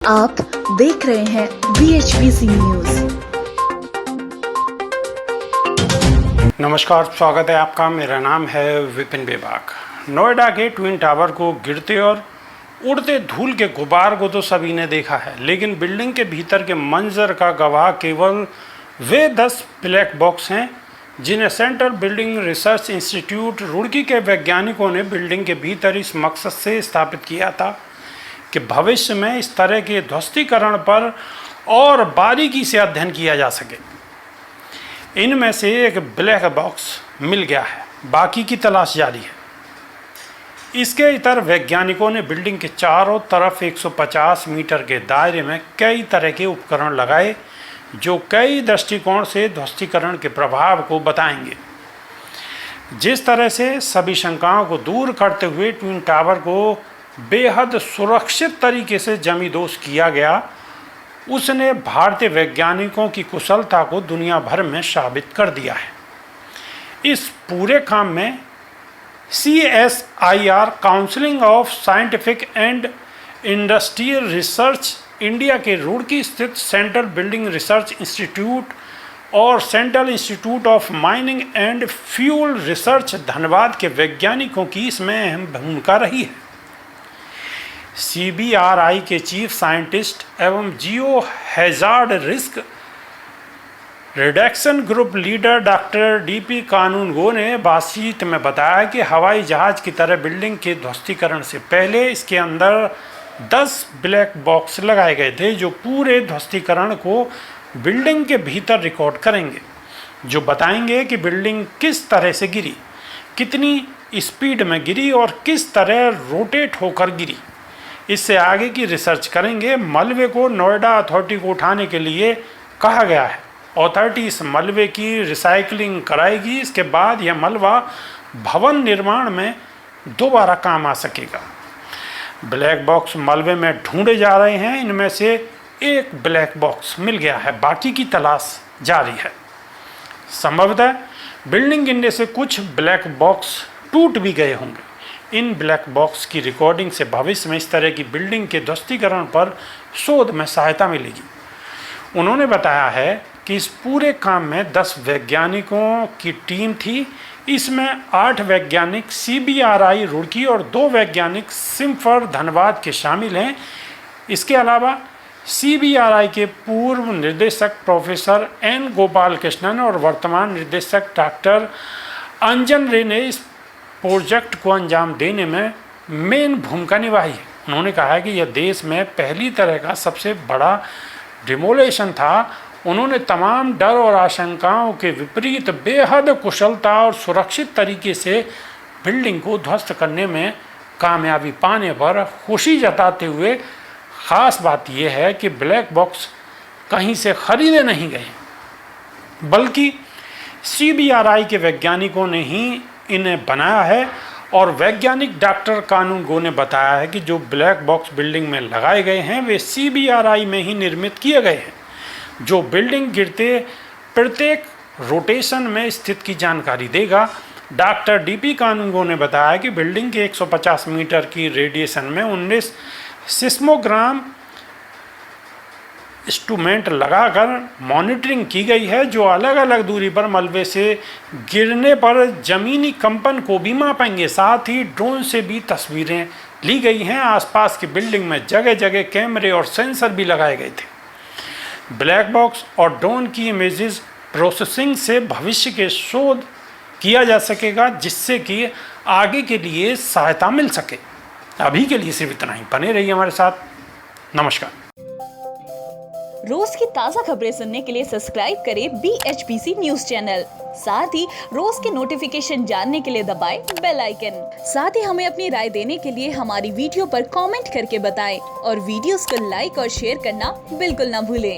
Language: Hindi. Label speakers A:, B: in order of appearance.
A: आप देख रहे हैं BHBC न्यूज।
B: नमस्कार, स्वागत है आपका। मेरा नाम है विपिन बेबाक। नोएडा के ट्विन टावर को गिरते और उड़ते धूल के गुबार को तो सभी ने देखा है, लेकिन बिल्डिंग के भीतर के मंजर का गवाह केवल वे 10 ब्लैक बॉक्स हैं जिन्हें central building research institute Roorkee के वैज्ञानिकों ने बिल्डिंग के भीतर इस मकसद से स्थापित किया था कि भविष्य में इस तरह के ध्वस्तीकरण पर और बारीकी से अध्ययन किया जा सके। इनमें से एक ब्लैक बॉक्स मिल गया है, बाकी की तलाश जारी है। इसके इतर वैज्ञानिकों ने बिल्डिंग के चारों तरफ 150 मीटर के दायरे में कई तरह के उपकरण लगाए जो कई दृष्टिकोण से ध्वस्तीकरण के प्रभाव को बताएंगे। जिस तरह से सभी शंकाओं को दूर करते हुए ट्विन टावर को बेहद सुरक्षित तरीके से जमींदोज किया गया, उसने भारतीय वैज्ञानिकों की कुशलता को दुनिया भर में साबित कर दिया है। इस पूरे काम में CSIR council of scientific and industrial research India के रुड़की स्थित सेंट्रल बिल्डिंग रिसर्च इंस्टीट्यूट और central institute of mining and fuel research Dhanbad के वैज्ञानिकों की इसमें अहम भूमिका रही है। CBRI के चीफ साइंटिस्ट एवं geo hazard risk reduction group leader doctor DP Kanungo ने बातचीत में बताया कि हवाई जहाज की तरह बिल्डिंग के ध्वस्तीकरण से पहले इसके अंदर 10 ब्लैक बॉक्स लगाए गए थे जो पूरे ध्वस्तीकरण को बिल्डिंग के भीतर रिकॉर्ड करेंगे, जो बताएंगे कि बिल्डिंग किस तरह से गिरी, कितनी स्पीड में गिरी और किस तरह रोटेट होकर गिरी। इससे आगे की रिसर्च करेंगे। मलबे को नोएडा अथॉरिटी को उठाने के लिए कहा गया है। अथॉरिटी इस मलबे की रिसाइकलिंग कराएगी। इसके बाद यह मलबा भवन निर्माण में दोबारा काम आ सकेगा। ब्लैक बॉक्स मलबे में ढूंढे जा रहे हैं। इनमें से एक ब्लैक बॉक्स मिल गया है, बाकी की तलाश जारी है। संभवतः बिल्डिंग गिरने से कुछ ब्लैक बॉक्स टूट भी गए होंगे। इन ब्लैक बॉक्स की रिकॉर्डिंग से भविष्य में इस तरह की बिल्डिंग के ध्वस्तीकरण पर शोध में सहायता मिलेगी। उन्होंने बताया है कि इस पूरे काम में 10 वैज्ञानिकों की टीम थी। इसमें 8 वैज्ञानिक CBRI रुड़की और 2 वैज्ञानिक सिम्फर धनबाद के शामिल हैं। इसके अलावा CBRI के पूर्व निर्देशक प्रोफेसर N गोपाल कृष्णन और वर्तमान निर्देशक डॉक्टर अंजन रे ने इस प्रोजेक्ट को अंजाम देने में मेन भूमिका निभाई है। उन्होंने कहा है कि यह देश में पहली तरह का सबसे बड़ा डिमोलेशन था। उन्होंने तमाम डर और आशंकाओं के विपरीत बेहद कुशलता और सुरक्षित तरीके से बिल्डिंग को ध्वस्त करने में कामयाबी पाने पर खुशी जताते हुए ख़ास बात यह है कि ब्लैक बॉक्स कहीं से खरीदे नहीं गए, बल्कि CBRI के वैज्ञानिकों ने ही इन्हें बनाया है। और वैज्ञानिक डॉक्टर कानूनगो ने बताया है कि जो ब्लैक बॉक्स बिल्डिंग में लगाए गए हैं वे CBRI में ही निर्मित किए गए हैं, जो बिल्डिंग गिरते प्रत्येक रोटेशन में स्थित की जानकारी देगा। डॉक्टर DP कानूनगो ने बताया कि बिल्डिंग के 150 मीटर की रेडिएशन में 19 सिस्मोग्राम इंस्ट्रूमेंट लगाकर मॉनिटरिंग की गई है, जो अलग अलग दूरी पर मलबे से गिरने पर ज़मीनी कंपन को भी मापेंगे। साथ ही ड्रोन से भी तस्वीरें ली गई हैं। आसपास की बिल्डिंग में जगह जगह कैमरे और सेंसर भी लगाए गए थे। ब्लैक बॉक्स और ड्रोन की इमेजेस प्रोसेसिंग से भविष्य के शोध किया जा सकेगा, जिससे कि आगे के लिए सहायता मिल सके। अभी के लिए सिर्फ इतना ही। बने रहिए हमारे साथ। नमस्कार।
C: रोज की ताज़ा खबरें सुनने के लिए सब्सक्राइब करें BHBC न्यूज चैनल। साथ ही रोज के नोटिफिकेशन जानने के लिए दबाएं बेल आइकन। साथ ही हमें अपनी राय देने के लिए हमारी वीडियो पर कमेंट करके बताएं और वीडियोस को लाइक और शेयर करना बिल्कुल ना भूलें।